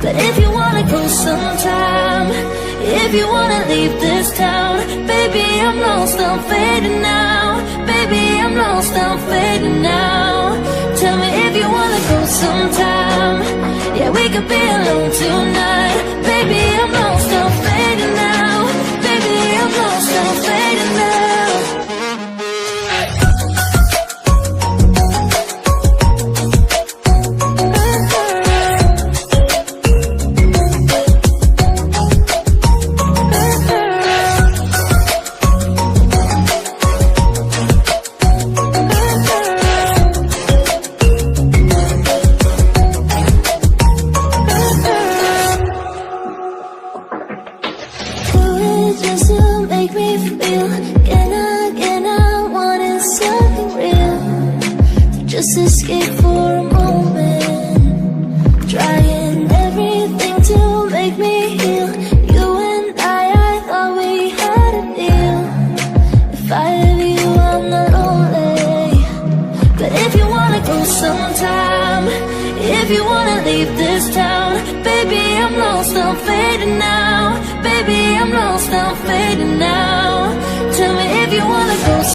But if you wanna go sometime, if you wanna leave this town, baby, I'm lost, I'm fading now. Baby, I'm lost, I'm fading now. Tell me if you wanna go sometime. Yeah, we could be alone tonight. Baby, I'm lost, I'm fading now. Baby, I'm lost, I'm fading now. Just to make me feel again, I wanted something real to just escape for a moment, trying everything to make me heal. You and I thought we had a deal. If I have you, I'm not lonely. But if you wanna go sometime, if you wanna leave this town, baby, I'm lost, I'm fading now. Baby, I'm lost, I'm fading now. Tell me if you wanna go